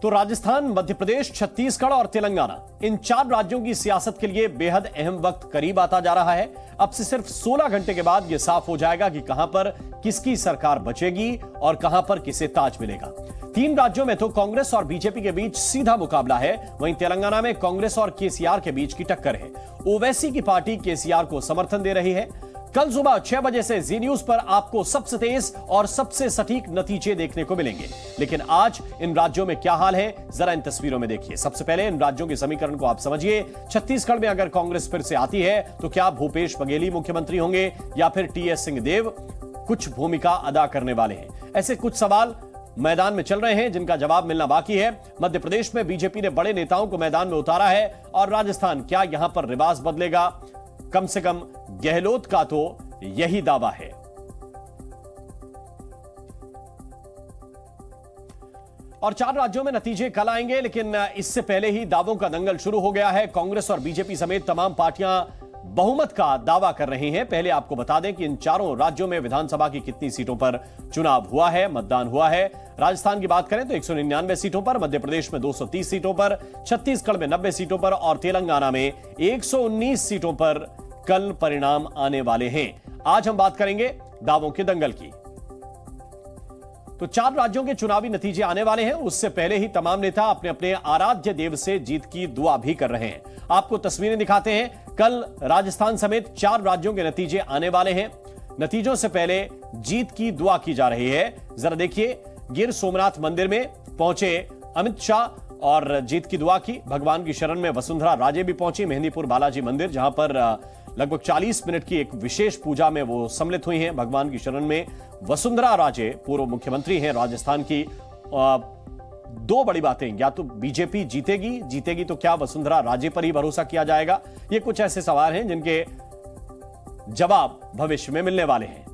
तो राजस्थान, मध्य प्रदेश, छत्तीसगढ़ और तेलंगाना, इन 4 राज्यों की सियासत के लिए बेहद अहम वक्त करीब आता जा रहा है। अब से सिर्फ 16 घंटे के बाद यह साफ हो जाएगा कि कहां पर किसकी सरकार बचेगी और कहां पर किसे ताज मिलेगा। 3 राज्यों में तो कांग्रेस और बीजेपी के बीच सीधा मुकाबला है, वहीं तेलंगाना में कांग्रेस और केसीआर के बीच की टक्कर है। ओवैसी की पार्टी केसीआर को समर्थन दे रही है। कल सुबह 6 बजे से जी न्यूज पर आपको सबसे तेज और सबसे सटीक नतीजे देखने को मिलेंगे। लेकिन आज इन राज्यों में क्या हाल है, जरा इन तस्वीरों में देखिए। सबसे पहले इन राज्यों के समीकरण को आप समझिए। छत्तीसगढ़ में अगर कांग्रेस फिर से आती है तो क्या भूपेश बघेली मुख्यमंत्री होंगे या फिर टीएस सिंहदेव कुछ भूमिका अदा करने वाले हैं? ऐसे कुछ सवाल मैदान में चल रहे हैं जिनका जवाब मिलना बाकी है। मध्य प्रदेश में बीजेपी ने बड़े नेताओं को मैदान में उतारा है और राजस्थान, क्या यहां पर रिवाज बदलेगा? कम से कम गहलोत का तो यही दावा है। और 4 राज्यों में नतीजे कल आएंगे, लेकिन इससे पहले ही दावों का दंगल शुरू हो गया है। कांग्रेस और बीजेपी समेत तमाम पार्टियां बहुमत का दावा कर रही हैं। पहले आपको बता दें कि इन 4 राज्यों में विधानसभा की कितनी सीटों पर चुनाव हुआ है, मतदान हुआ है। राजस्थान की बात करें तो 199 सीटों पर, मध्य प्रदेश में 230 सीटों पर, छत्तीसगढ़ में 90 सीटों पर और तेलंगाना में 119 सीटों पर कल परिणाम आने वाले हैं। आज हम बात करेंगे दावों के दंगल की। तो 4 राज्यों के चुनावी नतीजे आने वाले हैं, उससे पहले ही तमाम नेता अपने अपने आराध्य देव से जीत की दुआ भी कर रहे हैं। आपको तस्वीरें दिखाते हैं। कल राजस्थान समेत 4 राज्यों के नतीजे आने वाले हैं। नतीजों से पहले जीत की दुआ की जा रही है। जरा देखिए, गिर सोमनाथ मंदिर में पहुंचे अमित शाह और जीत की दुआ की। भगवान की शरण में वसुंधरा राजे भी पहुंची। मेहंदीपुर बालाजी मंदिर, जहां पर लगभग 40 मिनट की एक विशेष पूजा में वो सम्मिलित हुई हैं। भगवान की शरण में वसुंधरा राजे पूर्व मुख्यमंत्री हैं राजस्थान की। 2 बड़ी बातें, या तो बीजेपी जीतेगी तो क्या वसुंधरा राजे पर ही भरोसा किया जाएगा? ये कुछ ऐसे सवाल हैं जिनके जवाब भविष्य में मिलने वाले हैं।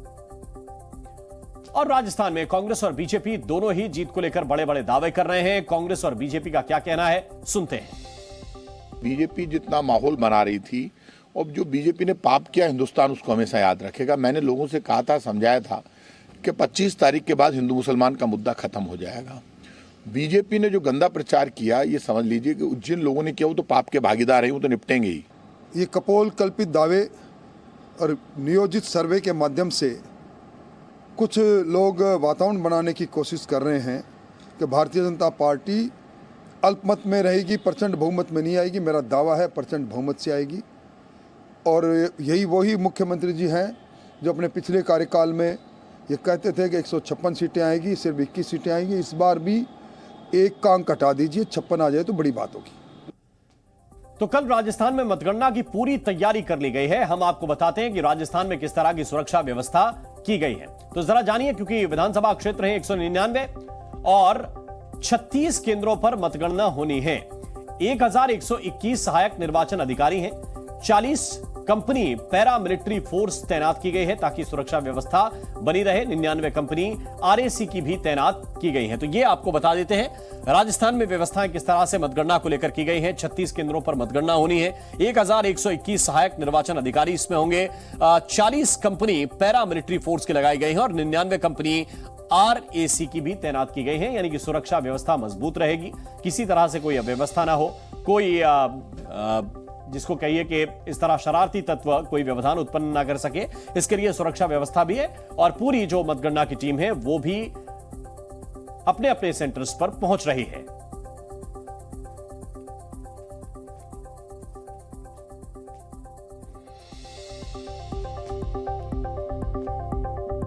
और राजस्थान में कांग्रेस और बीजेपी दोनों ही जीत को लेकर बड़े बड़े दावे कर रहे हैं। कांग्रेस और बीजेपी का क्या कहना है, सुनते हैं। बीजेपी जितना माहौल बना रही थी, और जो बीजेपी ने पाप किया हिंदुस्तान उसको हमेशा याद रखेगा। मैंने लोगों से कहा था, समझाया था कि 25 तारीख के बाद हिंदू मुसलमान का मुद्दा खत्म हो जाएगा। बीजेपी ने जो गंदा प्रचार किया, ये समझ लीजिए कि जिन लोगों ने किया वो तो पाप के भागीदार हैं, वो तो निपटेंगे ही। ये कपोल कल्पित दावे और नियोजित सर्वे के माध्यम से कुछ लोग वातावरण बनाने की कोशिश कर रहे हैं कि भारतीय जनता पार्टी अल्पमत में रहेगी, प्रचंड बहुमत में नहीं आएगी। मेरा दावा है प्रचंड बहुमत से आएगी। और यही वही मुख्यमंत्री जी हैं जो अपने पिछले कार्यकाल में ये कहते थे कि 156 सीटें आएगी, सिर्फ 21 सीटें आएंगी। इस बार भी एक का अंक हटा दीजिए, 56 आ जाए तो बड़ी बात होगी। तो कल राजस्थान में मतगणना की पूरी तैयारी कर ली गई है। हम आपको बताते हैं कि राजस्थान में किस तरह की सुरक्षा व्यवस्था की गई है। तो जरा जानिए, क्योंकि विधानसभा क्षेत्र है 199 और 36 केंद्रों पर मतगणना होनी है। 1121 सहायक निर्वाचन अधिकारी हैं। 40 कंपनी पैरा मिलिट्री फोर्स तैनात की गई है ताकि सुरक्षा व्यवस्था बनी रहे। 99 कंपनी आरएसी की भी तैनात की गई है। तो ये आपको बता देते हैं राजस्थान में व्यवस्थाएं किस तरह से मतगणना को लेकर की गई है। 36 केंद्रों पर मतगणना होनी है। 1121 सहायक निर्वाचन अधिकारी इसमें होंगे। 40 कंपनी पैरा मिलिट्री फोर्स की लगाई गई है और 99 कंपनी आरएसी की भी तैनात की गई है। यानी कि सुरक्षा व्यवस्था मजबूत रहेगी, किसी तरह से कोई अव्यवस्था ना हो, कोई जिसको कहिए कि इस तरह शरारती तत्व कोई व्यवधान उत्पन्न ना कर सके, इसके लिए सुरक्षा व्यवस्था भी है। और पूरी जो मतगणना की टीम है वो भी अपने अपने सेंटर्स पर पहुंच रही है।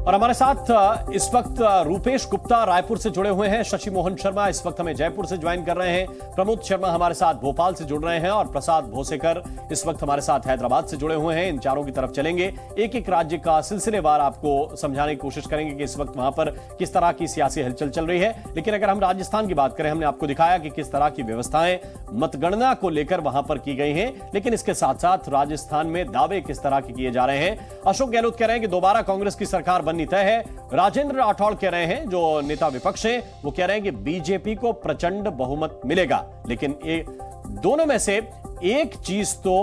और हमारे साथ इस वक्त रूपेश गुप्ता रायपुर से जुड़े हुए हैं। शशि मोहन शर्मा इस वक्त हमें जयपुर से ज्वाइन कर रहे हैं। प्रमोद शर्मा हमारे साथ भोपाल से जुड़ रहे हैं और प्रसाद भोसेकर इस वक्त हमारे साथ हैदराबाद से जुड़े हुए हैं। इन चारों की तरफ चलेंगे, एक एक राज्य का सिलसिलेवार आपको समझाने की कोशिश करेंगे कि इस वक्त वहां पर किस तरह की सियासी हलचल चल रही है। लेकिन अगर हम राजस्थान की बात करें, हमने आपको दिखाया कि किस तरह की व्यवस्थाएं मतगणना को लेकर वहां पर की गई हैं। लेकिन इसके साथ साथ राजस्थान में दावे किस तरह के किए जा रहे हैं। अशोक गहलोत कह रहे हैं कि दोबारा कांग्रेस की सरकार बननी तय है। राजेंद्र राठौड़ कह रहे हैं, जो नेता विपक्ष हैं, वो कह रहे हैं कि बीजेपी को प्रचंड बहुमत मिलेगा। लेकिन दोनों में से एक चीज तो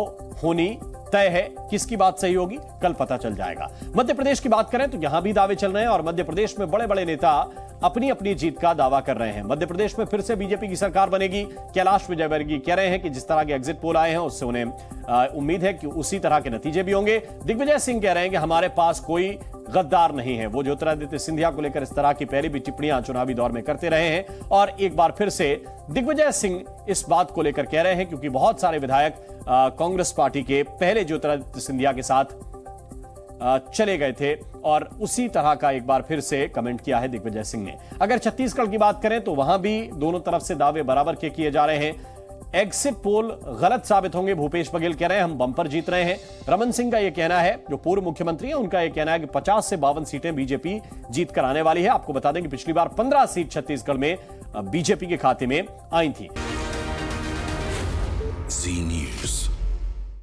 होनी तय है, किसकी बात सही होगी कल पता चल जाएगा। मध्य प्रदेश की बात करें तो यहां भी दावे चल रहे हैं और मध्य प्रदेश में बड़े बड़े नेता अपनी अपनी जीत का दावा कर रहे हैं। मध्य प्रदेश में फिर से बीजेपी की सरकार बनेगी। कैलाश विजयवर्गीय कह रहे हैं कि जिस तरह के एग्जिट पोल आए हैं उससे उन्हें उम्मीद है कि उसी तरह के नतीजे भी होंगे। दिग्विजय सिंह कह रहे हैं कि हमारे पास कोई गद्दार नहीं है। वो ज्योतिरादित्य सिंधिया को लेकर इस तरह की पहले भी टिप्पणियां चुनावी दौर में करते रहे हैं और एक बार फिर से दिग्विजय सिंह इस बात को लेकर कह रहे हैं क्योंकि बहुत सारे विधायक कांग्रेस पार्टी के पहले ज्योतिरादित्य सिंधिया के साथ चले गए थे और उसी तरह का एक बार फिर से कमेंट किया है दिग्विजय सिंह ने। अगर छत्तीसगढ़ की बात करें तो वहां भी दोनों तरफ से दावे बराबर के किए जा रहे हैं। एग्जिट पोल गलत साबित होंगे, भूपेश बघेल कह रहे हैं हम बंपर जीत रहे हैं। रमन सिंह का यह कहना है, जो पूर्व मुख्यमंत्री है, उनका यह कहना है कि 50 से 52 सीटें बीजेपी जीत कर आने वाली है। आपको बता दें कि पिछली बार 15 सीट छत्तीसगढ़ में बीजेपी के खाते में आई थी।